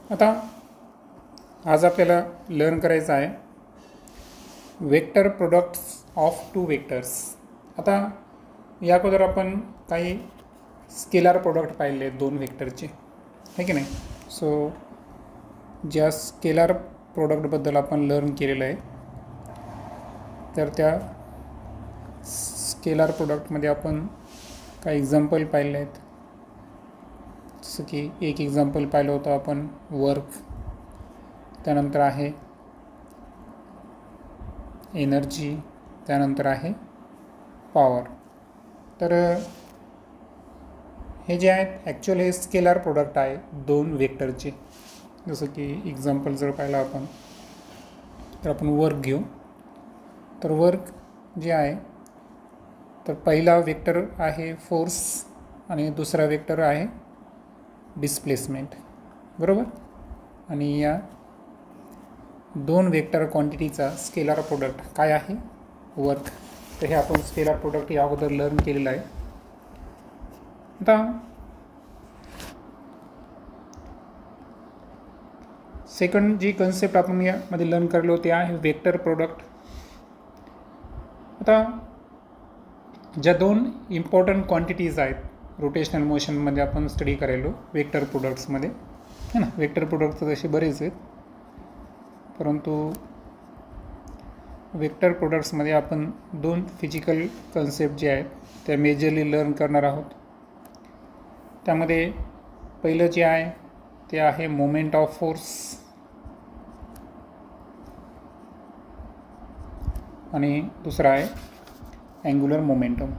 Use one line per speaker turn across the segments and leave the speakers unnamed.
आता आज आपल्याला लर्न करायचं आहे vector products of two vectors. आता या अगोदर आपण काही स्केलर प्रोडक्ट पाहिले दोन वेक्टरचे, आहे की नाही. सो ज्या स्केलर प्रोडक्टबद्दल आपण लर्न केलेलं आहे, तर त्या स्केलर प्रोडक्टमध्ये आपण काही एक्झाम्पल पाहिले आहेत. जसं की एक एक्झाम्पल पाहिलं होतं आपण वर्क, त्यानंतर आहे एनर्जी, त्यानंतर आहे पॉवर. तर हे जे आहेत ॲक्च्युअल हे स्केलर प्रोडक्ट आहे दोन वेक्टरचे. जसं की एक्झाम्पल जर पाहिलं आपण, तर आपण वर्क घेऊ. तर वर्क जे आहे, तर पहिला वेक्टर आहे फोर्स आणि दुसरा वेक्टर आहे डिस्प्लेसमेंट, बरोबर. आणि या दोन वेक्टर क्वांटिटीचा स्केलर प्रोडक्ट काय आहे, वर्क. तर हे आपण स्केलर प्रोडक्ट या अगोदर लर्न केलेलं आहे. आता सेकंड जी कन्सेप्ट आपण यामध्ये लर्न करलो ते आहे वेक्टर प्रोडक्ट. आता ज्या दोन इम्पॉर्टंट क्वांटिटीज आहेत रोटेशनल मोशनमध्ये आपण स्टडी करायलो वेक्टर प्रोडक्ट्समध्ये, है ना. वेक्टर प्रोडक्ट तर तसे बरेच आहेत, परंतु वेक्टर प्रोडक्ट्समध्ये आपण दोन फिजिकल कन्सेप्ट जे आहेत त्या मेजरली लर्न करणार आहोत. त्यामध्ये पहिलं जे आहे ते आहे मोमेंट ऑफ फोर्स आणि दुसरा आहे अँग्युलर मोमेंटम.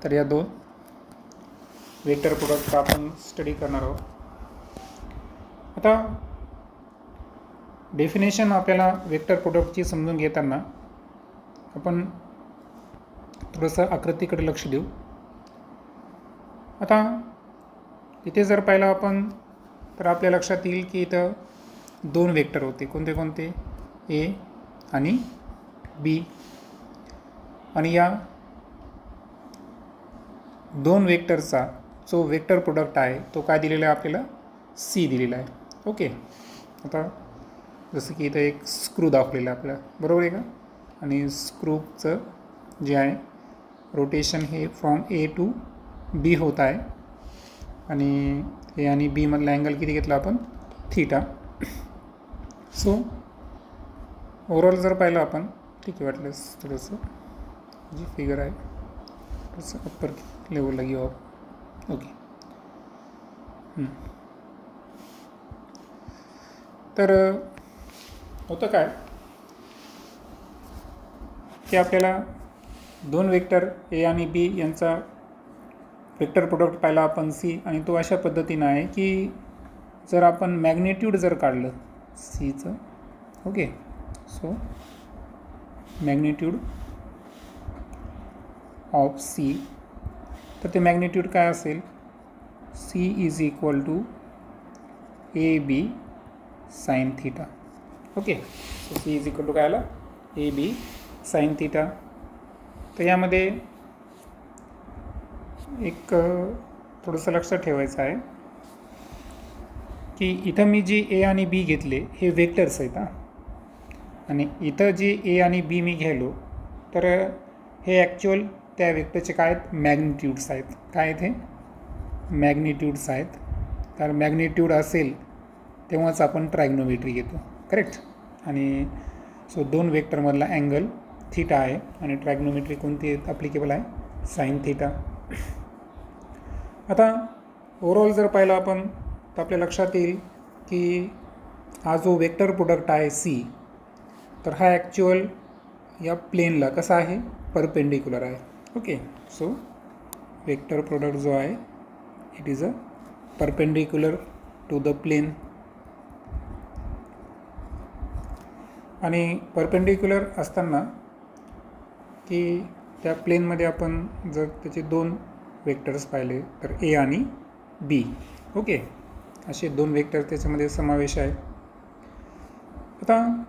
तर या दोन वेक्टर प्रोडक्ट आपण स्टडी करणार आहोत. आता डेफिनेशन आपल्याला वेक्टर प्रोडक्टची समजून घेताना आपण थोडंसं आकृतीकडे लक्ष देऊ. आता इथे जर पाहिलं आपण, तर आपल्या लक्षात येईल की इथं दोन वेक्टर होते. कोणते कोणते, ए आणि बी. आणि या दोन वेक्टरचा जो वेक्टर प्रोडक्ट आहे तो काय दिलेला आहे आपल्याला, सी दिलेला आहे. ओके. आता जसं की इथं एक स्क्रू दाखवलेला आहे आपल्याला, बरोबर आहे का. आणि स्क्रूचं जे आहे रोटेशन हे फ्रॉम ए टू बी होत आहे. आणि ए आणि बी मधला अँगल किती घेतला आपण, थीटा. सो ओव्हरऑल जर पाहिलं आपण, ठीक आहे, वाटलंच थोडंसं जी फिगर आहे थोडंसं अप्पर लेवलला घेऊ आपण. ओके. तर होतं काय की आपल्याला दोन वेक्टर ए आणि बी यांचा वेक्टर प्रोडक्ट पाहिला आपण सी, आणि तो अशा पद्धतीनं आहे की जर आपण मॅग्निट्यूड जर काढलं सीचं, okay. So magnitude of C, तर ते मॅग्निट्यूड काय असेल, C is equal to A B sine theta. Okay. So C is equal to काय आला, ए बी साइन थीटा. तर यामध्ये एक थोडंसं लक्षात ठेवायचं आहे की इथं मी जी ए आणि बी घेतले हे वेक्टर्स आहेत. आणि इथं जे ए आणि बी मी घ्यायलो, तर हे ॲक्च्युअल त्या वेक्टरचे काय आहेत, मॅग्निट्यूड्स आहेत. काय आहेत हे, मॅग्निट्यूड्स आहेत. कारण मॅग्निट्यूड असेल तेव्हाच आपण ट्रायग्नोमेट्री घेतो, करेक्ट. आणि सो दोन वेक्टरमधला अँगल थीटा आहे आणि ट्रायग्नोमेट्री कोणती ॲप्लिकेबल आहे, साइन थीटा. आता ओव्हरऑल जर पाहिलं आपण, तर आपल्या लक्षात येईल की हा जो वेक्टर प्रोडक्ट आहे सी, तर हा ॲक्च्युअल या प्लेनला कसा आहे, परपेंडिक्युलर आहे. ओके. सो वेक्टर प्रोडक्ट जो आहे it is a perpendicular to the plane. आणि परपेंडिक्युलर असताना की त्या प्लेनमध्ये आपण जर त्याचे दोन वेक्टर्स पाहिले, तर ए आणि बी, ओके, असे दोन वेक्टर त्याच्यामध्ये समावेश आहे. आता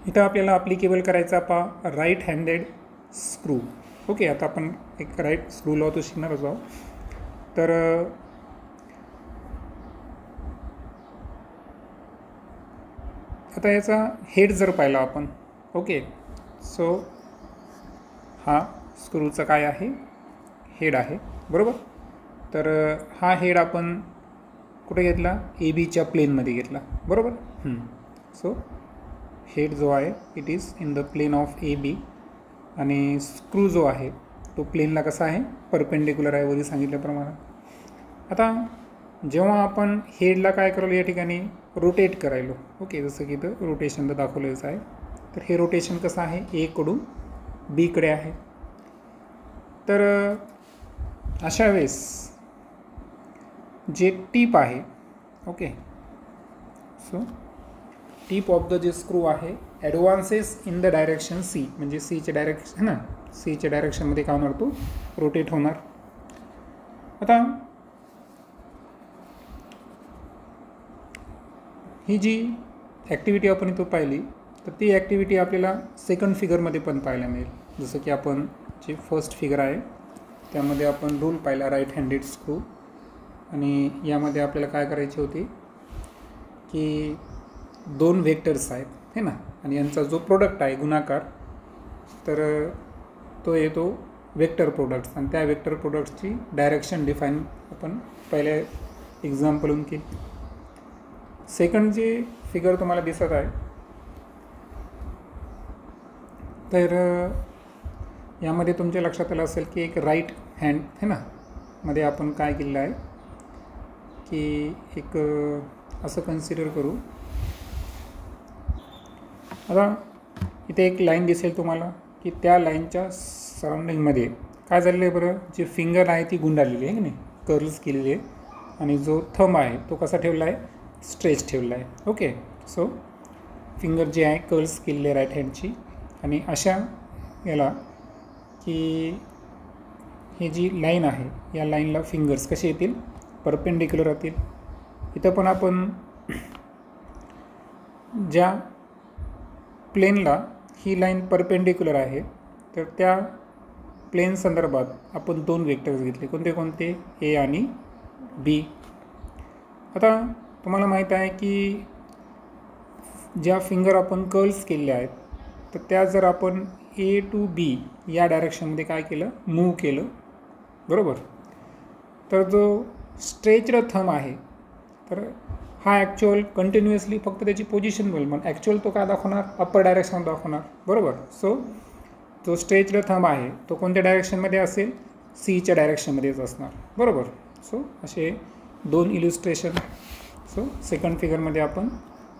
इथं आपल्याला ॲप्लिकेबल करायचा राईट हँडेड स्क्रू. ओके, आता आपण एक राईट स्क्रू लॉ तो शिकणारच आहोत. तर आता याचा हेड जर पाहिला आपण, ओके, सो हा स्क्रूचा काय आहे, हेड आहे, बरोबर. तर हा हेड आपण कुठे घेतला, ए बीच्या प्लेनमध्ये घेतला, बरोबर. सो हेड जो आहे it is in the plane of A B, आणि स्क्रू जो आहे तो प्लेनला कसा आहे, परपेंडिक्युलर आहे वरी सांगितल्याप्रमाणे. आता जेव्हा आपण हेडला काय करायलो या ठिकाणी, रोटेट करायलो, ओके, जसं की इथं रोटेशन तर दाखवलेलं आहे. तर हे रोटेशन कसं आहे, ए कडून बीकडे आहे. तर अशा वेळेस जे टीप आहे, okay, so tip of the जे स्क्रू आहे advances in the direction C, म्हणजे सीच्या डायरेक्शन ना, सीच्या डायरेक्शनमध्ये काय होणार, तो रोटेट होणार. आता ही जी ॲक्टिव्हिटी आपण इथं पाहिली, तर ती ॲक्टिव्हिटी आपल्याला सेकंड फिगरमध्ये पण पाहायला मिळेल. जसं की आपण जे फर्स्ट फिगर आहे त्यामध्ये आपण रूल पाहिला, राईट हँडेड स्क्रू, आणि यामध्ये आपल्याला काय करायचे होते की दोन व्हेक्टर्स आहेत हे ना, आणि यांचा जो प्रोडक्ट आहे गुणाकार, तर तो येतो वेक्टर प्रोडक्ट्स, आणि त्या वेक्टर प्रोडक्ट्सची डायरेक्शन डिफाईन आपण पहिल्या एक्झाम्पलहून केली. सेकंड जे फिगर तुम्हाला दिसत आहे, तर यामध्ये तुमच्या लक्षात आलं असेल की एक राईट हँड है ना मध्ये आपण काय केलेलं आहे की एक असं कन्सिडर करू. आता इथे एक लाईन दिसेल तुम्हाला की त्या लाईनच्या सराउंडिंगमध्ये काय झालेलं आहे बरं, जी फिंगर आहे ती गुंडाळलेली आहे की नाही, कर्ल्स केलेली आहे, आणि जो थंब आहे तो कसा ठेवला आहे, स्ट्रेच ठेवला आहे. ओके, सो फिंगर जी आहे कर्ल्स केलेली आहे राईट हँडची, आणि अशा याला की ही जी लाईन आहे या लाईनला फिंगर्स कसे येतील, परपेंडिक्युलर राहतील. इथं पण आपण ज्या प्लेनला ही लाईन परपेंडिक्युलर आहे, तर त्या प्लेन संदर्भात आपण दोन वेक्टर्स घेतले, कोणते कोणते, ए आणि बी. आता तुम्हाला माहीत आहे की ज्या फिंगर आपण कर्ल्स केलेल्या आहेत, तर त्या जर आपण ए टू बी या डायरेक्शनमध्ये काय केलं, मूव्ह केलं, बरोबर. तर जो स्ट्रेच्ड थंब आहे, तर हा ॲक्च्युअल कंटिन्युअसली फक्त त्याची पोझिशन बोल, पण ॲक्च्युअल तो काय दाखवणार, अप्पर डायरेक्शन दाखवणार, बरोबर. सो जो स्ट्रेच्ड थंब आहे तो कोणत्या डायरेक्शनमध्ये असेल, सीच्या डायरेक्शनमध्येच असणार, बरोबर. सो असे दोन इल्युस्ट्रेशन. सो सेकंड फिगरमध्ये आपण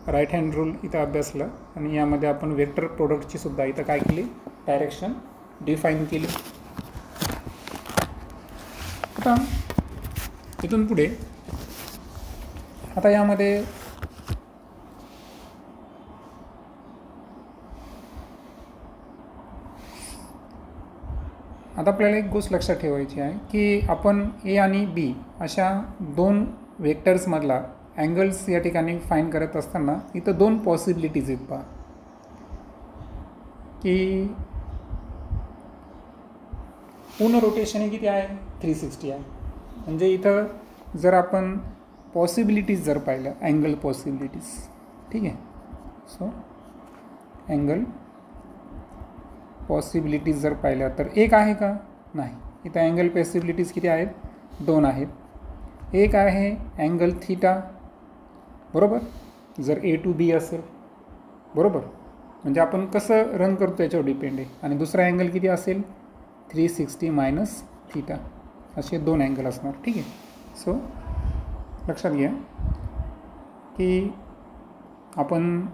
राईट हँड रूल इथं अभ्यासला, आणि यामध्ये आपण वेक्टर प्रोडक्टची सुद्धा इथं काय केली, डायरेक्शन डिफाईन केली. आता इथून पुढे आता यामध्ये आता आपल्याला एक गोष्ट लक्षात ठेवायची आहे की आपण ए आणि बी अशा दोन वेक्टर्समधला अँगल्स या ठिकाणी फाईंड करत असताना इथं दोन पॉसिबिलिटीज आहेत पहा, की पूर्ण रोटेशन हे किती आहे, 360 आहे. म्हणजे इथं जर आपण पॉसिबिलिटीज जर पाहिलं, अँगल पॉसिबिलिटीज, ठीक आहे. सो अँगल पॉसिबिलिटीज जर पाहिल्या तर एक आहे का, नाही. इथं अँगल पॉसिबिलिटीज किती आहेत, दोन आहेत. एक आहे अँगल थीटा, बरोबर, जर ए टू बी असेल, बरोबर, म्हणजे आपण कसं रन करतो याच्यावर डिपेंड आहे. आणि दुसरा अँगल किती असेल, 360 मायनस थीटा, असे दोन अँगल असणार, ठीक आहे. सो लक्षात घ्या की आपण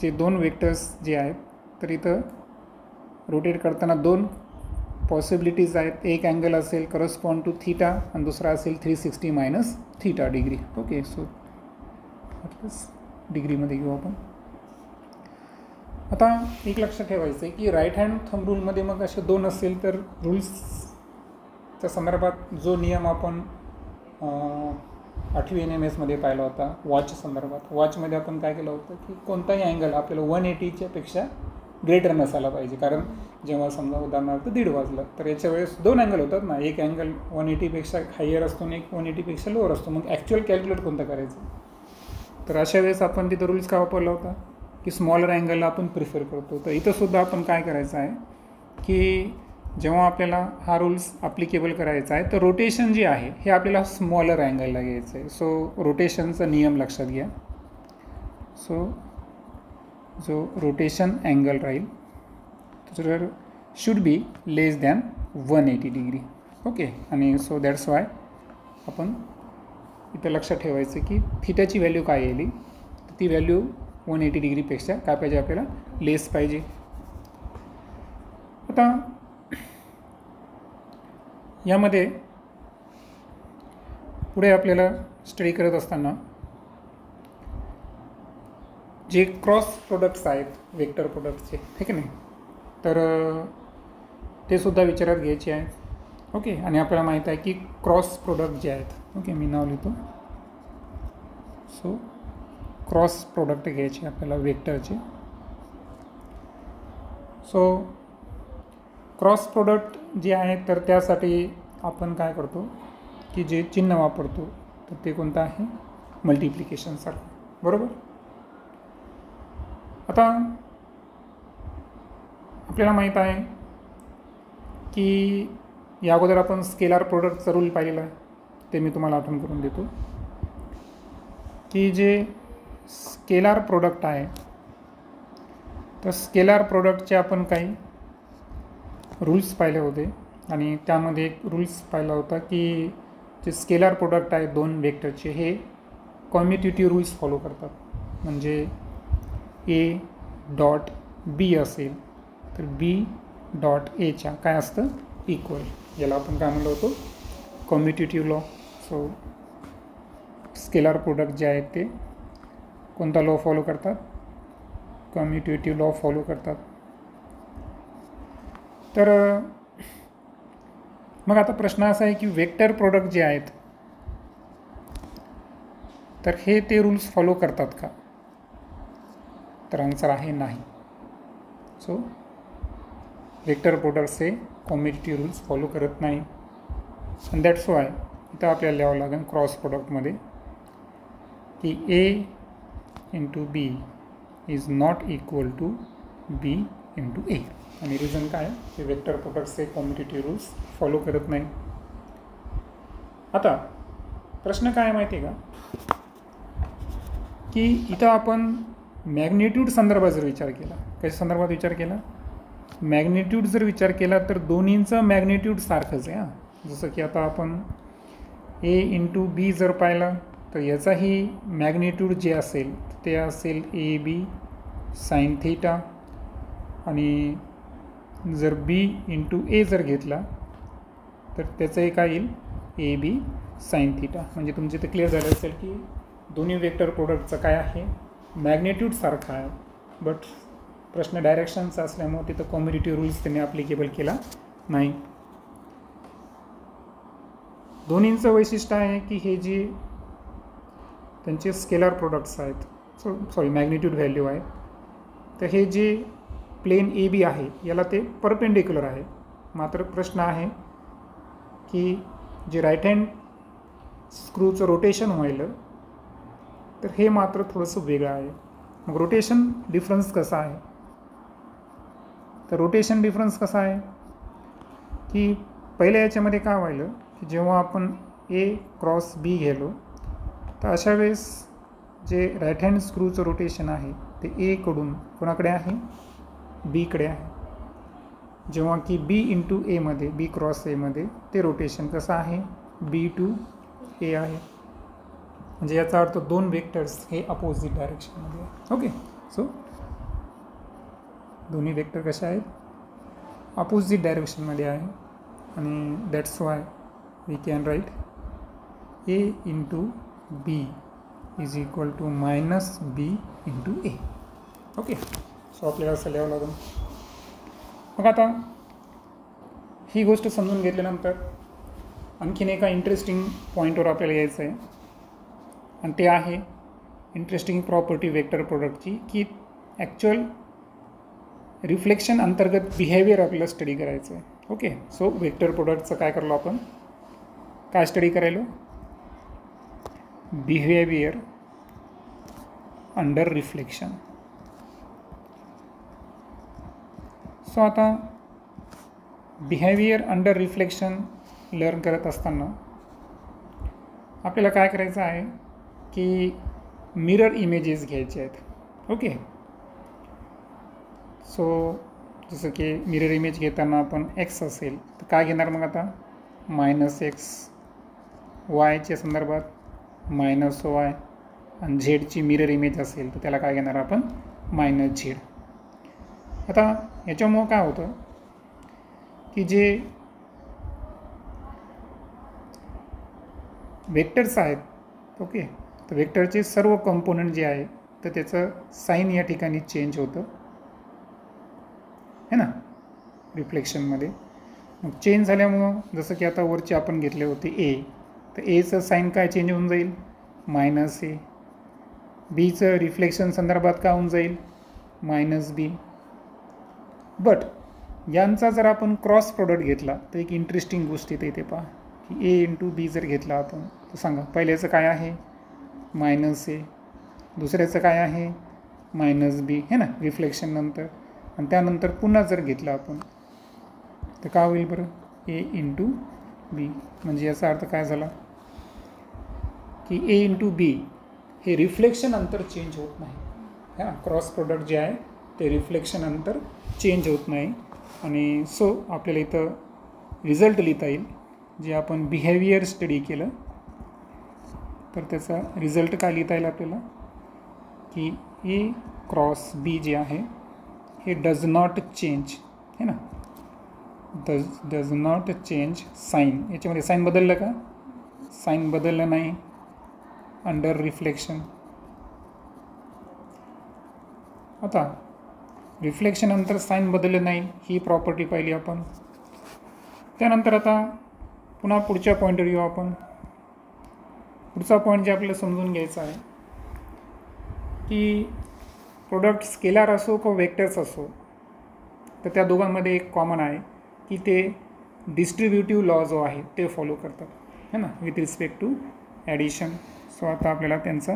जे दोन वेक्टर्स जे आहेत, तर इथं रोटेट करताना दोन पॉसिबिलिटीज आहेत. एक अँगल असेल करस्पॉन्ड टू थीटा, आणि दुसरा असेल 360 minus theta degree. Okay, so डिग्रीमध्ये घेऊ आपण. आता एक लक्षात ठेवायचं आहे की राईट हँड थंब रूलमध्ये मग असे दोन असेल तर रूल्सच्या संदर्भात जो नियम आपण 8वी NMSमध्ये पाहिला होता वॉच संदर्भात, वॉचमध्ये आपण काय केलं होतं की कोणताही अँगल आपल्याला 180च्या पेक्षा ग्रेटर नसायला पाहिजे, कारण जेव्हा समजा उदाहरणार्थ 1:30 वाजलं तर याच्या वेळेस 2 अँगल होतात ना, एक अँगल 180पेक्षा हायर असतो आणि एक 180पेक्षा लोअर असतो. मग ॲक्च्युअल कॅल्क्युलेट कोणतं करायचं? तर अशा वेळेस आपण तिथं रूल्स का वापरला होता की स्मॉलर अँगलला आपण प्रिफर करतो. तर इथंसुद्धा आपण काय करायचं आहे की जेव्हा आपल्याला हा रूल्स ॲप्लिकेबल करायचा आहे तर रोटेशन जे आहे हे आपल्याला स्मॉलर अँगलला घ्यायचं आहे. सो रोटेशनचा नियम लक्षात घ्या. सो जो रोटेशन अँगल राहील तर should be less than 180 degree. Okay. आणि सो दॅट्स वाय आपण इथं लक्षात ठेवायचं की थीटाची व्हॅल्यू काय येईल, तर ती व्हॅल्यू 180 डिग्रीपेक्षा काय पाहिजे आपल्याला, लेस पाहिजे. आता यामध्ये पुढे आपल्याला स्टडी करत असताना जे क्रॉस प्रोडक्ट्स आहेत वेक्टर प्रोडक्ट्सचे, ठीक आहे नाही, तर ते सुद्धा विचारात घ्यायचे आहेत. ओके. आणि आपल्याला माहीत आहे की क्रॉस प्रोडक्ट जे आहेत, ओके मी नाव लिहितो. सो क्रॉस प्रोडक्ट घ्यायचे आपल्याला वेक्टरचे. सो क्रॉस प्रोडक्ट जे आहे तर त्यासाठी आपण काय करतो की जे चिन्ह वापरतो तर ते कोणतं आहे, मल्टिप्लिकेशनसारखं, बरोबर. आता आपल्याला माहीत आहे की या अगोदर आपण स्केलार प्रोडक्टचा रूल पाहिलेला आहे, ते मी तुम्हाला आठवण करून देतो की जे स्केलार प्रोडक्ट आहे तर स्केलार प्रोडक्टचे आपण काही रूल्स पाहिले होते आणि त्यामध्ये एक रूल्स पाहिला होता की जे स्केलार प्रोडक्ट आहे दोन वेक्टरचे हे कॉम्युटेटिव्ह रूल्स फॉलो करतात. म्हणजे ए डॉट बी असेल तर बी डॉट एच्या काय असतं, इक्वल. याला आपण काय म्हणलो होतो, कॉम्युटेटिव्ह लॉ. सो स्केलार प्रोडक्ट जे आहेत ते कोणता लॉ फॉलो करतात, कॉम्युटेटिव्ह लॉ फॉलो करतात. तर मग आता प्रश्न असा आहे की वेक्टर प्रोडक्ट जे आहेत तर हे ते रूल्स फॉलो करतात का, तर आन्सर आहे नाही. सो वेक्टर प्रोडक्ट्स हे कॉम्युटेटिव्ह रूल्स फॉलो करत नाही. अँड दॅट्स वाय इथं आपल्याला लिहावं लागेल क्रॉस प्रोडक्टमध्ये की A into B is not equal to B into A. आणि रिझन काय की वेक्टर प्रोडक्ट्सचे कॉम्युटेटिव्ह रूल्स फॉलो करत नाही. आता प्रश्न काय माहिती आहे का की इथं आपण मॅग्निट्यूड संदर्भात जर विचार केला, कशा संदर्भात विचार केला, मॅग्निट्यूड जर विचार केला तर दोन्हींचं मॅग्निट्यूड सारखंच आहे. जसं की आता आपण ए इंटू बी जर पाहिलं तर याचाही मॅग्निट्यूड जे असेल ते असेल ए बी साइन थीटा. आणि जर बी इंटू ए जर घेतला तर त्याचंही काय येईल, ए बी साइन थीटा. म्हणजे तुमचे ते क्लिअर झालं असेल की दोन्ही वेक्टर प्रोडक्टचं काय आहे, मॅग्निट्यूड सारखा आहे. बट प्रश्न डायरेक्शनचा असल्यामुळे तिथं कॉम्युटेटिव्ह रूल्स त्यांनी ॲप्लिकेबल केला नाही. दोन्हींचं वैशिष्ट्य आहे की हे जे त्यांचे स्केलार प्रोडक्ट्स आहेत, मॅग्निट्यूड व्हॅल्यू आहे, तर हे जे प्लेन ए बी आहे याला ते परपेंडिक्युलर आहे. मात्र प्रश्न आहे की जे राईट हँड स्क्रूचं रोटेशन व्हायलं तर हे मात्र थोडंसं वेगळं आहे. मग रोटेशन डिफरन्स कसा आहे, तर रोटेशन डिफरन्स कसा आहे की पहिल्या याच्यामध्ये काय व्हायलं की जेव्हा आपण ए क्रॉस बी गेलो तर अशा वेळेस जे राईट हँड स्क्रूचं रोटेशन आहे ते एकडून कोणाकडे आहे, बीकडे आहे. जेव्हा की बी इंटू एमध्ये, बी क्रॉस एमध्ये ते रोटेशन कसं आहे, बी टू ए आहे. म्हणजे याचा अर्थ दोन वेक्टर्स हे अपोजिट डायरेक्शनमध्ये आहे. ओके. सो दोन्ही वेक्टर कशा आहेत, अपोजिट डायरेक्शनमध्ये आहे. आणि that's why we can write A into B is equal to minus B into A. Okay. So आपल्याला असं लिहावं लागेल. मग आता ही गोष्ट समजून घेतल्यानंतर आणखीन एका इंटरेस्टिंग पॉईंटवर आपल्याला यायचं आहे आणि ते आहे इंटरेस्टिंग प्रॉपर्टी वेक्टर प्रोडक्टची की रिफ्लेक्शन अंतर्गत बिहेवियर आपल्याला स्टडी करायचं आहे. ओके, सो वेक्टर प्रोडक्टचं काय करलो आपण, काय स्टडी करायलो, बिहेवियर अंडर रिफ्लेक्शन. सो आता बिहेवियर अंडर रिफ्लेक्शन लर्न करत असताना आपल्याला काय करायचं आहे की मिरर इमेजेस घ्यायचे आहेत. ओके, सो जसं की मिरर इमेज घेताना आपण एक्स असेल तर काय घेणार मग आता, -x, वायच्या संदर्भात -y, आणि झेडची मिरर इमेज असेल तर त्याला काय घेणार आपण, -z. आता याच्यामुळं काय होतं की जे वेक्टर्स आहेत, ओके, तर वेक्टरचे सर्व कंपोनंट जे आहे तर त्याचं साईन या ठिकाणी चेंज होतं है ना रिफ्लेक्शनमध्ये. मग चेंज झाल्यामुळं जसं की आता वरचे आपण घेतले होते ए, तर एचं साईन काय चेंज होऊन जाईल, -a. बीचं रिफ्लेक्शन संदर्भात काय होऊन जाईल, -b. बट यांचा जर आपण क्रॉस प्रोडक्ट घेतला तर एक इंटरेस्टिंग गोष्ट इथे पहा की a इंटू बी जर घेतला आपण तर सांगा पहिल्याचं काय आहे, -a, दुसऱ्याचं काय आहे, -b है ना रिफ्लेक्शन नंतर, आणि त्यानंतर पुन्हा जर घेतलं आपण तर काय होईल बरं, a इंटू बी. म्हणजे याचा अर्थ काय झाला की a इंटू बी हे रिफ्लेक्शन अंतर चेंज होत नाही. हां, क्रॉस प्रोडक्ट जे आहे ते रिफ्लेक्शन अंतर चेंज होत नाही. आणि सो आपल्याला इथं रिझल्ट लिहिता येईल जे आपण बिहेवियर स्टडी केलं तर त्याचा रिझल्ट काय लिहिता येईल आपल्याला की ए क्रॉस बी जे आहे हे डज नॉट चेंज है ना, डज नॉट चेंज साईन. याच्यामध्ये साईन बदललं का, साईन बदललं नाही अंडर रिफ्लेक्शन. आता रिफ्लेक्शन नंतर साईन बदललं नाही ही प्रॉपर्टी पाहिली आपण. त्यानंतर आता पुन्हा पुढच्या पॉईंटवर येऊ आपण. पुढचा पॉईंट जे आपल्याला समजून घ्यायचा आहे की प्रोडक्ट स्केलार असो किंवा वेक्टर्स असो तर त्या दोघांमध्ये एक कॉमन आहे की ते डिस्ट्रीब्युटिव्ह लॉ जो आहे ते फॉलो करतात है ना with respect to addition. So आता आपल्याला त्यांचा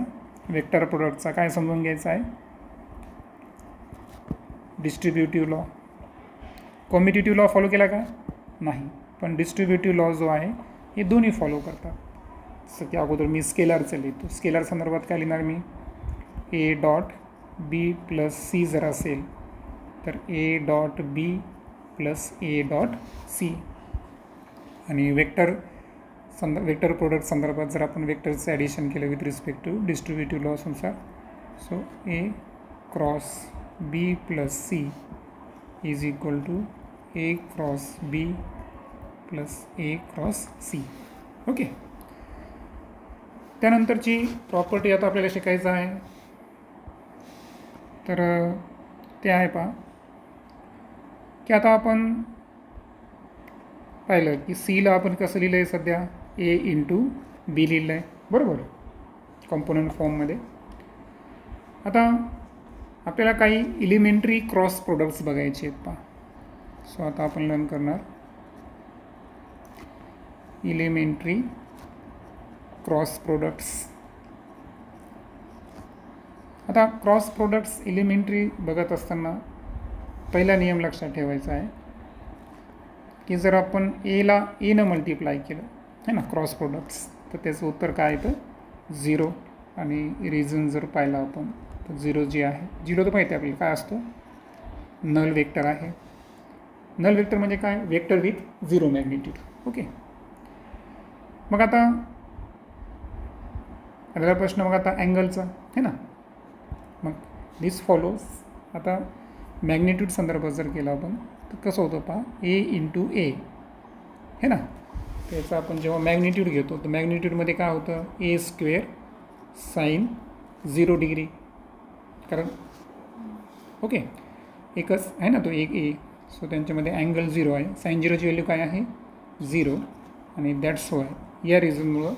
वेक्टर प्रोडक्टचा काय समजून घ्यायचा आहे, distributive law. Competitive law follow केला का नाही, पण डिस्ट्रीब्युटिव्ह लॉ जो आहे हे दोन्ही फॉलो करतात. जसं की अगोदर मी स्केलारचं लिहितो, स्केलार संदर्भात काय लिहिणार मी, A dot B plus C जर असेल तर A dot B plus A dot C. आणि वेक्टर प्रोडक्ट संदर्भात जर आपण वेक्टरचं ॲडिशन केलं विथ रिस्पेक्ट टू डिस्ट्रीब्युटिव्ह लॉनुसार, so A cross B plus C is equal to A cross B plus A cross C. Okay, त्यानंतरची property आता आपल्याला शिकायचं आहे तर ते आहे पहा की आता आपण पाहिलं की सीला आपण कसं लिहिलं आहे सध्या, ए इंटू बी लिहिलं आहे बरोबर कॉम्पोनंट फॉर्ममध्ये. आता आपल्याला काही एलिमेंटरी क्रॉस प्रोडक्ट्स बघायचे आहेत पहा. सो आता आपण लर्न करणार एलिमेंटरी क्रॉस प्रोडक्ट्स. आता क्रॉस प्रोडक्ट्स एलिमेंटरी बघत असताना पहिला नियम लक्षात ठेवायचा आहे की जर आपण एला एनं मल्टिप्लाय केलं है ना क्रॉस प्रोडक्ट्स तर त्याचं उत्तर काय येतं 0. आणि रिझन जर पाहिला आपण तर 0 जे आहे 0 तर माहिती आहे आपल्याला काय असतो, नल वेक्टर आहे. नल वेक्टर म्हणजे काय, वेक्टर विथ 0 मॅग्निट्यूड. ओके, मग आता पहिला प्रश्न मग आता अँगलचा है ना, मग दिस फॉलोज. आता मॅग्निट्यूड संदर्भात जर केला आपण तर कसं होतं पहा, ए इंटू ए है ना, त्याचा आपण जेव्हा मॅग्निट्यूड घेतो तर मॅग्निट्यूडमध्ये काय होतं, ए स्क्वेअर साईन 0 डिग्री, कारण ओके एकच आहे ना तो एक ए. सो त्यांच्यामध्ये अँगल 0 आहे, साईन 0ची व्हॅल्यू काय आहे 0. आणि दॅट्स वाय या रिझनमुळं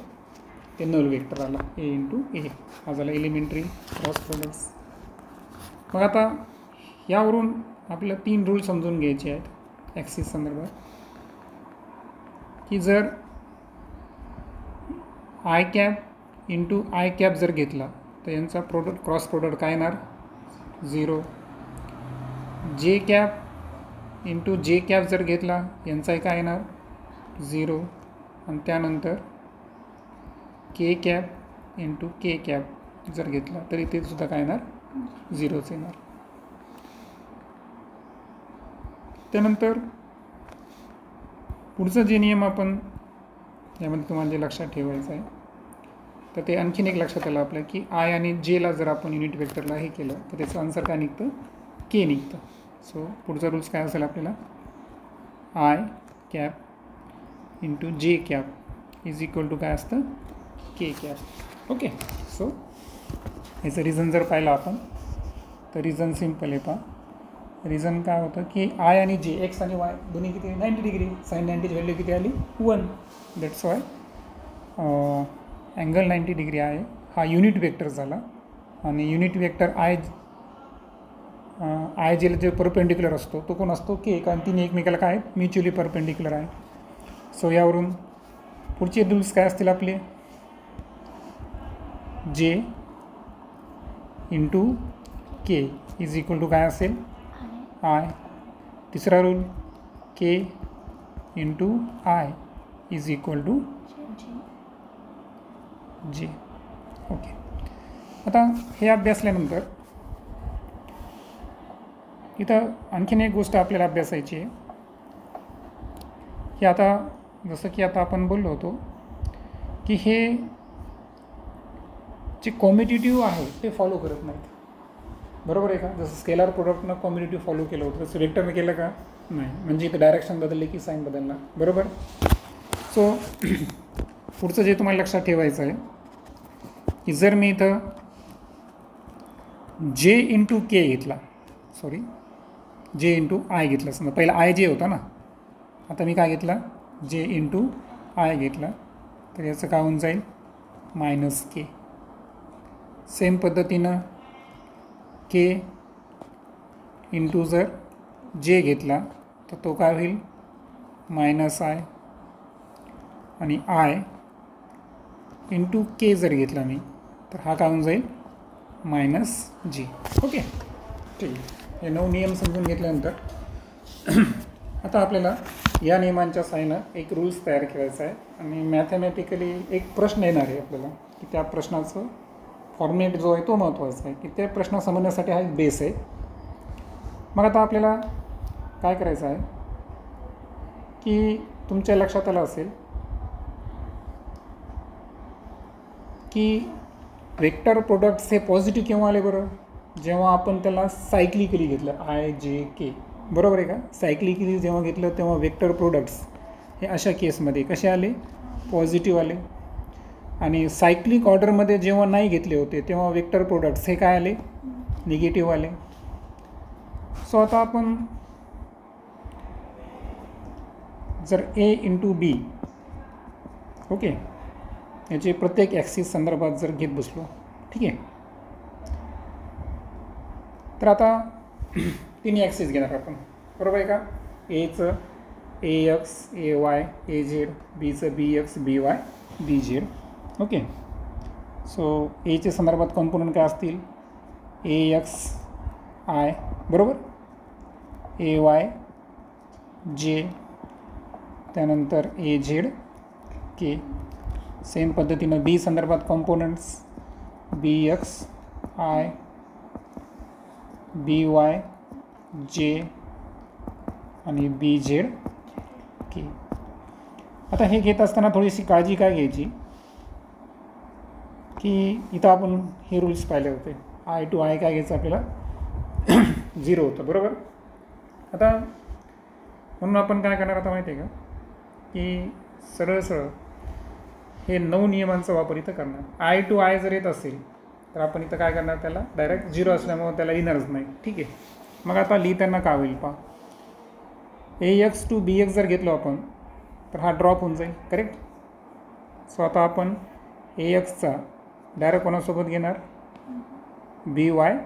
ते नल वेक्टर आला ए इंटू ए. हा झाला एलिमेंटरी क्रॉस प्रोडक्ट्स. मग आता यावरून आपल्याला 3 रूल समजून घ्यायचे आहेत ॲक्सिस संदर्भात, की जर I cap into i cap जर घेतला तर यांचा क्रॉस प्रोडक्ट काय येणार 0. जे कॅप इंटू जे कॅप जर घेतला यांचाही काय येणार 0. आणि त्यानंतर के कॅप इंटू के कॅप जर घेतला तर इथे सुद्धा काय येणार 0च येणार. त्यानंतर पुढचं जे नियम आपण यामध्ये तुम्हाला जे लक्षात ठेवायचं आहे तर ते आणखीन एक लक्षात आलं आपल्या, की आय आणि जेला जर आपण युनिट वेक्टरला हे केलं तर त्याचं आन्सर काय निघतं के निघतं. सो पुढचा रूल्स काय असेल आपल्याला, I cap into J cap is equal to काय असतं के कॅप. ओके. सो याचं रिझन जर पाहिलं आपण तर रिझन सिम्पल आहे. पहा रिझन काय होतं की आय आणि जे एक्स आणि वाय दोन्ही किती 90 डिग्री, साईन 90ची व्हॅल्यू किती आली 1. दॅट्स वाय अँगल 90 डिग्री आहे हा युनिट वेक्टर झाला. आणि युनिट वेक्टर आय जेला जे परपेंडिक्युलर असतो तो कोण असतो के, कारण तिने एकमेकाला काय म्युच्युअली परपेंडिक्युलर आहे. सो यावरून पुढचे रूल्स काय असतील आपले, J into K is equal to काय असेल आय. तिसरा rule K into I is equal to J. Okay. आता हे अभ्यासल्यानंतर इथं आणखीन एक गोष्ट आपल्याला अभ्यासायची आहे, की आता जसं की आता आपण बोललो होतो की हे जे कॉम्पिटिटिव्ह आहे ते फॉलो करत नाहीत. बरोबर आहे का? जसं स्केलर प्रोडक्टनं कॉम्पिटिटिव्ह फॉलो केलं होतं तसं वेक्टरनं केलं का नाही. म्हणजे इथं डायरेक्शन बदलले की साईन बदलला. बरोबर. सो पुढचं जे तुम्हाला लक्षात ठेवायचं आहे की जर मी इथं जे इंटू के घेतला, जे इंटू आय घेतला, समजा पहिला आय जे होता ना, आता मी काय घेतला जे इंटू आय घेतला तर याचं काय होऊन जाईल मायनस के. सेम पद्धतीनं के इंटू जर जे घेतला तर तो काय होईल मायनस आय. आणि आय इंटू के जर घेतला मी तर हा काय होऊन जाईल मायनस जी. ओके. ठीक आहे. हे 9 नियम समजून घेतल्यानंतर आता आपल्याला या नियमांच्या साहाय्यानं एक रूल्स तयार करायचा आहे आणि मॅथमॅटिकली एक प्रश्न येणार आहे आपल्याला, की त्या प्रश्नाचं फॉर्मॅट जो आहे तो महत्त्वाचा आहे, की त्या प्रश्न समजण्यासाठी हा एक बेस आहे. मग आता आपल्याला काय करायचं आहे की तुमच्या लक्षात आलं असेल की वेक्टर प्रोडक्ट्स हे पॉझिटिव्ह केव्हा आले बरं, जेव्हा आपण त्याला सायक्लिकली घेतलं आय जे के. बरोबर आहे का? सायक्लिकली जेव्हा घेतलं तेव्हा वेक्टर प्रोडक्ट्स हे अशा केसमध्ये कसे आले पॉझिटिव्ह आले. आणि सायक्लिक ऑर्डरमध्ये जेव्हा नाही घेतले होते तेव्हा वेक्टर प्रोडक्ट्स हे काय आले निगेटिव्ह आले. सो आता आपण जर ए इंटू बी ओके याचे प्रत्येक ॲक्सिस संदर्भात जर घेत बसलो, ठीक आहे, तर आता 3 ॲक्सिस घेणार आपण. बरोबर आहे का? एचं A X A Y A Z, बीचं B X B Y B Z. Okay. So एच्या संदर्भात कॉम्पोनंट काय असतील ए एक्स आय बरोबर, ए वाय जे, त्यानंतर ए झेड के. सेम पद्धतीनं बी संदर्भात components B X I B Y J आणि बी झेड के. आता हे घेत असताना थोडीशी काळजी काय घ्यायची की इथं आपण हे रूल्स पाहिले होते, आय टू आय काय घ्यायचं आपल्याला 0 होतं. बरोबर. आता म्हणून आपण काय करणार आता माहिती आहे का, की सरळ सरळ हे 9 नियमांचा वापर इथं करणार. आय टू आय जर येत असेल तर आपण इथं काय करणार, त्याला डायरेक्ट 0 असल्यामुळे त्याला लिहिणारच नाही. ठीक आहे. मग आता लिहिताना काय होईल पहा, ए एक्स टू बी एक्स जर घेतलो आपण तर हा ड्रॉप होऊन जाईल. करेक्ट. सो आता आपण ए एक्सचा डायरेक्ट कोणासोबत घेणार बी वाय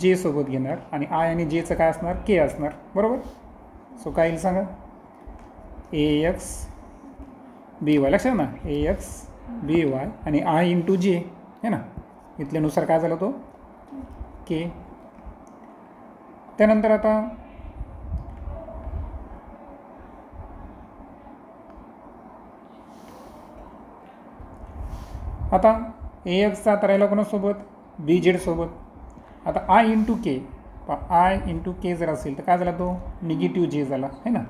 जे सोबत घेणार आणि आय आणि जेचं काय असणार के असणार बरोबर. सो काय येईल सांगा ए एक्स बी वाय लक्षात ना ए एक्स बी वाय आणि आय इंटू जे है ना इथल्यानुसार काय झालं तो के. त्यानंतर आता ए एक्सचा आता राहिला कोणासोबत बी जेडसोबत. आता I into K I into K जर असेल तर काय झाला तो निगेटिव्ह जे झाला है ना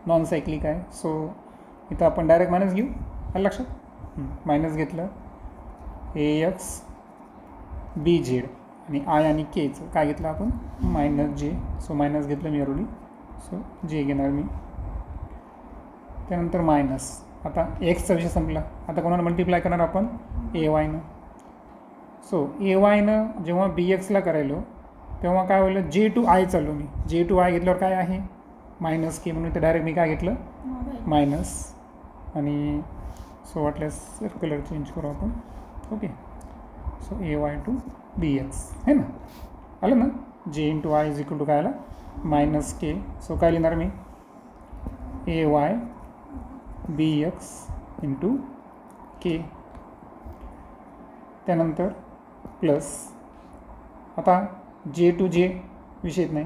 नॉन सायक्लिक आहे. सो इथं आपण डायरेक्ट मायनस घेऊ आलं लक्षात मायनस घेतलं ए एक्स बी जेड आणि आय आणि केचं काय घेतलं आपण मायनस जे. सो मायनस घेतलं मी ऑलरेडी. सो जे घेणार मी. त्यानंतर मायनस आता एक्सचा विषय संपला. आता कोणाला मल्टिप्लाय करणार आपण ए वायनं. सो ए वायनं जेव्हा बी एक्सला करायलो तेव्हा काय होईल जे टू आय चाललो मी जे टू आय घेतल्यावर काय आहे मायनस के म्हणून तर डायरेक्ट मी काय घेतलं मायनस आणि सो वाटल्यास कलर चेंज करू आपण okay. So A Y to B X है ना आलं ना J into I is equal to काय आला मायनस के. सो काय लिहिणार मी A Y B X into K. त्यानंतर प्लस आता जे टू जे विषयच नाही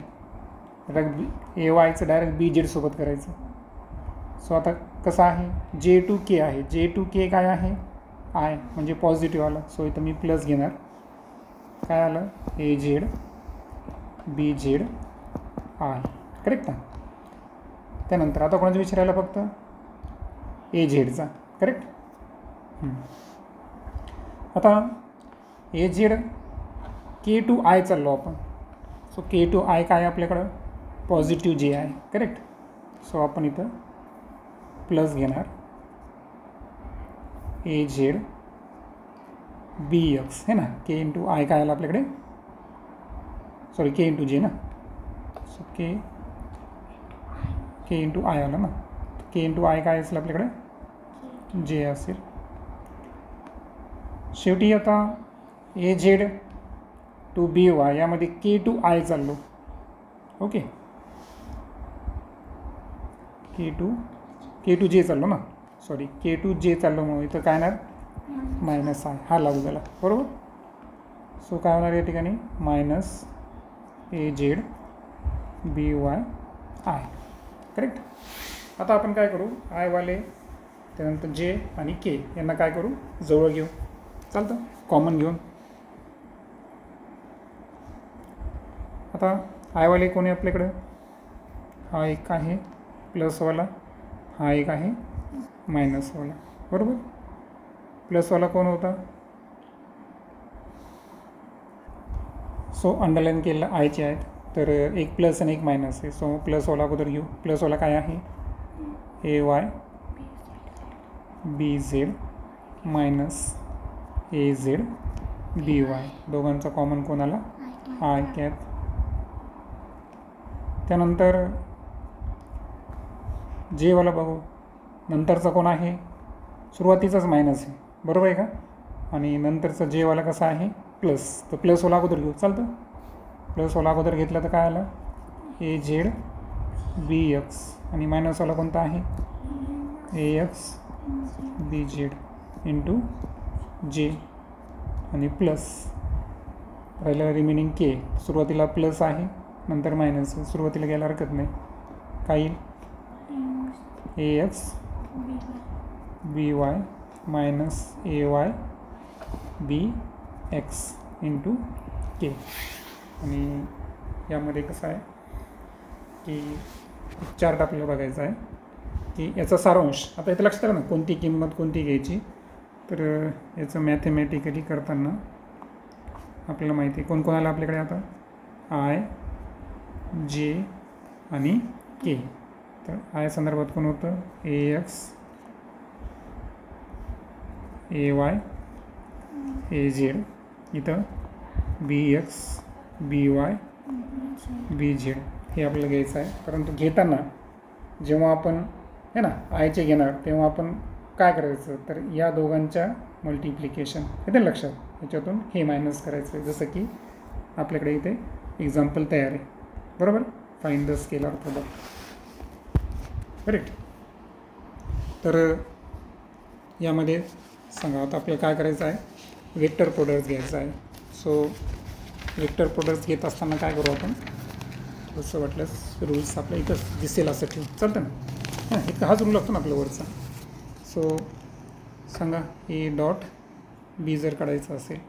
डायरेक्ट ए वायचं डायरेक्ट बी जेडसोबत करायचं. सो आता कसं आहे जे टू के आहे जे टू के काय आहे आय म्हणजे पॉझिटिव्ह आला. सो इथं मी प्लस घेणार काय आलं A Z B Z I correct ना. त्यानंतर आता कोणाचा विचार राहिला फक्त ए झेडचा करेक्ट. आता A Z K to I चाललो आपण. सो के टू आय काय आपल्याकडं पॉझिटिव्ह जे आहे करेक्ट. सो आपण इथं प्लस घेणार ए झेड बी एक्स है ना के इंटू आय काय आलं आपल्याकडे सॉरी के इंटू जे ना. सो के इंटू आय आलं ना के इंटू आय काय असेल आपल्याकडे जे असेल. शेवटी आता A Z to B Y यामध्ये के टू आय चाललो ओके के टू जे चाललो ना सॉरी के टू जे चाललो म्हणून इथं काय येणार मायनस आय हा लागू झाला बरोबर. सो काय होणार या ठिकाणी minus A Z B Y I correct. आता आपण काय करू आयवाले त्यानंतर जे आणि के यांना काय करू जवळ घेऊ चालतं कॉमन घेऊन. आता आयवाले कोण आहे आपल्याकडं हा एक आहे प्लसवाला हा एक आहे मायनसवाला बरोबर. प्लसवाला कोण होता सो अंडरलाईन केलेला आयचे आहेत तर एक प्लस आणि एक मायनस आहे. सो प्लसवाला अगोदर घेऊ. प्लसवाला काय आहे A Y B Z minus A Z B Y दोघांचा कॉमन कोण आला आय कॅप. त्यानंतर जेवाला बघू नंतरचा कोण आहे सुरुवातीचाच मायनस आहे बरोबर आहे का आणि नंतरचा जेवाला कसा आहे प्लस. तर प्लसवाला अगोदर घेऊ चालतं. प्लसवाला अगोदर घेतलं तर काय आलं ए झेड बी एक्स आणि मायनसवाला कोणता आहे ए एक्स बी झेड इंटू जे आणि प्लस राहिलं रिमेनिंग के. सुरुवातीला प्लस आहे नंतर मायनस आहे सुरुवातीला घ्यायला हरकत नाही. काही ए एक्स बी वाय मायनस ए वाय बी एक्स इंटू के. आणि यामध्ये कसं आहे की चार्ट आपल्याला बघायचा आहे की याचा सारांश. आता इथं लक्षात आलं ना कोणती किंमत कोणती घ्यायची. तर याचं मॅथमॅटिकली करताना आपल्याला माहिती आहे कोणकोणाला आपल्याकडे आता आय जे आणि के. तर आय संदर्भात कोण होतं A X A Y A Z इथं B X B Y B Z हे आपल्याला घ्यायचं आहे. परंतु घेताना जेव्हा आपण है ना आयचे घेणार तेव्हा आपण काय करायचं तर या दोघांच्या मल्टिप्लिकेशन येते लक्षात याच्यातून हे मायनस करायचं. जसं की आपल्याकडे इथे एक्झाम्पल तयार आहे. बरोबर. Find the scalar product. Correct. तर यामध्ये सांगा आता आपल्याला काय करायचं आहे, वेक्टर प्रोडक्ट घ्यायचं आहे. सो वेक्टर प्रोडक्ट घेत असताना काय करू आपण, जसं वाटल्यास रूल्स आपल्या इथं दिसेल असं ठेवू, चालतं ना. हां, इतका हाच रूल असतो ना आपल्या वरचा. सो सांगा ए डॉट बी जर काढायचं असेल,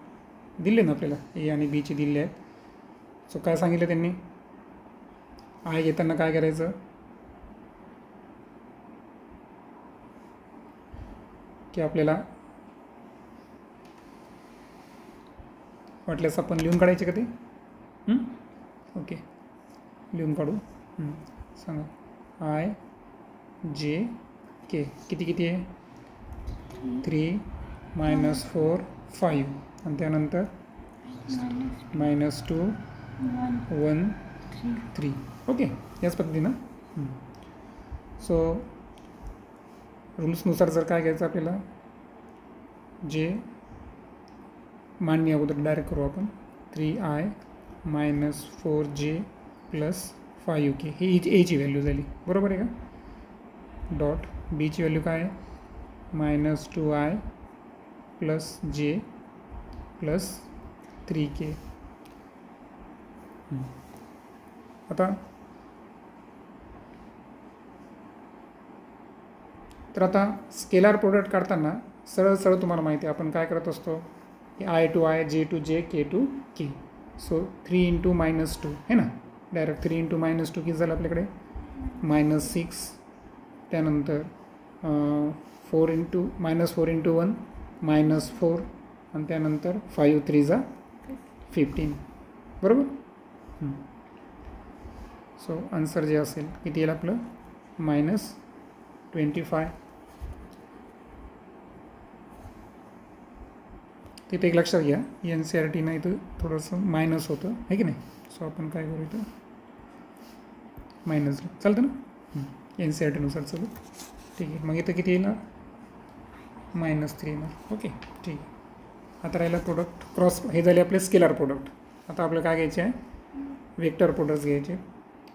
दिले ना आपल्याला ए आणि बीचे दिले आहेत. सो काय सांगितलं त्यांनी, आय घेताना काय करायचं, की आपल्याला वाटल्यास आपण लिहून काढायचे का ते. ओके, लिहून काढू. सांगा आय जे के किती किती आहे, 3 -4 5 आणि त्यानंतर -2 1 3. ओके, याच पद्धतीनं. सो रूल्सनुसार जर काय घ्यायचं आपल्याला, जे मांडणी अगोदर डायरेक्ट करू आपण, 3i - 4j + 5k ही एची व्हॅल्यू झाली. बरोबर आहे का. डॉट बीची व्हॅल्यू काय आहे, -2i + j + 3k. आता तर आता स्केलार प्रोडक्ट काढताना सरळ सरळ तुम्हाला माहिती आहे आपण काय करत असतो, की i to i, j to j, k to k. So 3 × -2 आहे ना, डायरेक्ट 3 × -2 किती झालं आपल्याकडे, -6. त्यानंतर 4 × -4 × 1 -4 आणि त्यानंतर 5 3 15. बरोबर. सो आन्सर जे असेल किती येईल आपलं, -25. तिथे एक लक्षात घ्या, NCERTनं इथं थोडंसं मायनस होतं आहे की नाही. सो आपण काय करू, इथं मायनस चालतं ना, NCERTनुसार चलू. ठीक आहे, मग इथं किती येणार, -3 येणार. ओके, ठीक आहे. आता राहिला प्रोडक्ट क्रॉस, हे झाले आपले स्केलर प्रोडक्ट. आता आपल्याला काय घ्यायचे आहे, वेक्टर प्रोडक्ट्स घ्यायचे.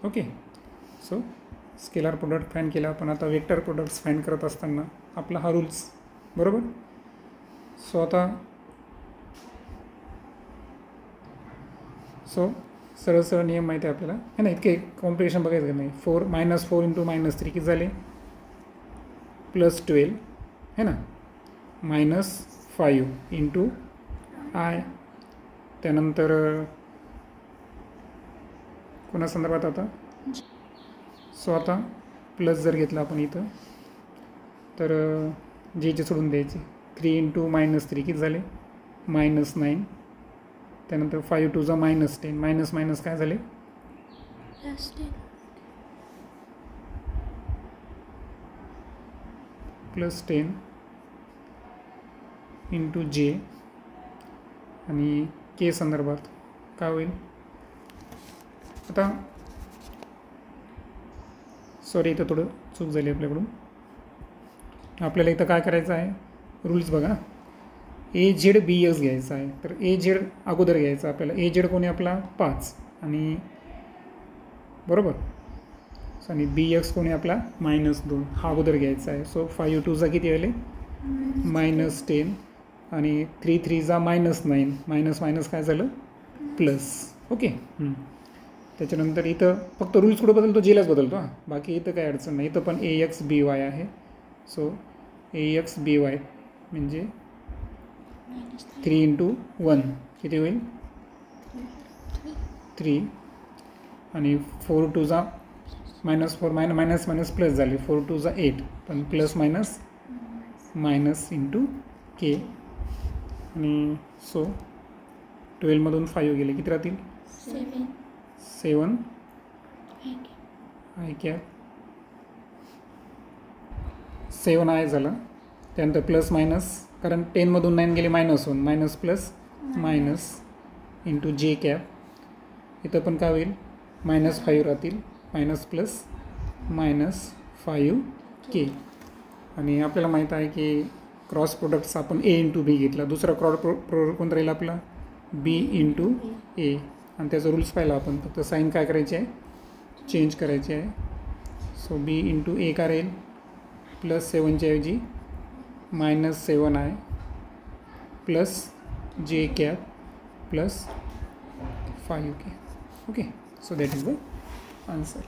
Okay. So scalar product find केला आपण. आता वेक्टर प्रोडक्ट्स फाइंड करत असताना आपला हा रूल्स. बरोबर. सो आता सरळ सरळ नियम माहिती आहे आपल्याला, है ना, इतके कॉम्प्लिकेशन बघायचं का नाही. -4 × -3 किती झाले, +12 है ना, -5 × i. त्यानंतर कोणा संदर्भात आता. सो आता प्लस जर घेतला आपण इथं तर जेचे सोडून द्यायचे. 3 × -3 किती झाले, -9. त्यानंतर 5 2 -10, मायनस मायनस काय झाले, +10 × j आणि के संदर्भात काय होईल. आता सॉरी इथं थोडं चूक झाली आपल्याकडून. आपल्याला इथं काय करायचं आहे, रूल्स बघा, AZ BX घ्यायचा आहे. तर AZ अगोदर घ्यायचा आपल्याला. AZ कोणी आपला 5 आणि बरोबर, आणि BX कोणी आपला -2 हा अगोदर घ्यायचा आहे. सो 5 2 किती आले, -10 आणि 3 3 -9, मायनस मायनस काय झालं, प्लस. ओके. त्याच्यानंतर इथं फक्त रूल्स कुठं बदलतो, जेलाच बदलतो. बाकी इथं काही अडचण नाही. इथं पण AX BY आहे. सो AX BY म्हणजे 3 × 1 किती होईल, 3 आणि 4 2 -4 मायनस मायनस प्लस झाले, 4 2 8 पण प्लस मायनस मायनस × k. आणि सो 12मधून 5 गेले, किती राहतील, 7 i कॅप, 7 i झालं. त्यानंतर प्लस मायनस, कारण 10मधून 9 गेले -1, minus plus minus × j cap. इथं पण काय होईल, -5 राहतील, मायनस प्लस -5k. आणि आपल्याला माहीत आहे की क्रॉस प्रोडक्ट्स आपण A × B घेतला. दुसरा क्रॉस प्रोडक्ट कोणता राहील आपला, B × A. आणि त्याचा रूल्स पाहिला आपण. फक्त साईन काय करायची आहे, चेंज करायची आहे. सो बी इंटू ए का राहील +7च्या ऐवजी -7 आहे प्लस जे cap +5 K. Okay, so that is the answer.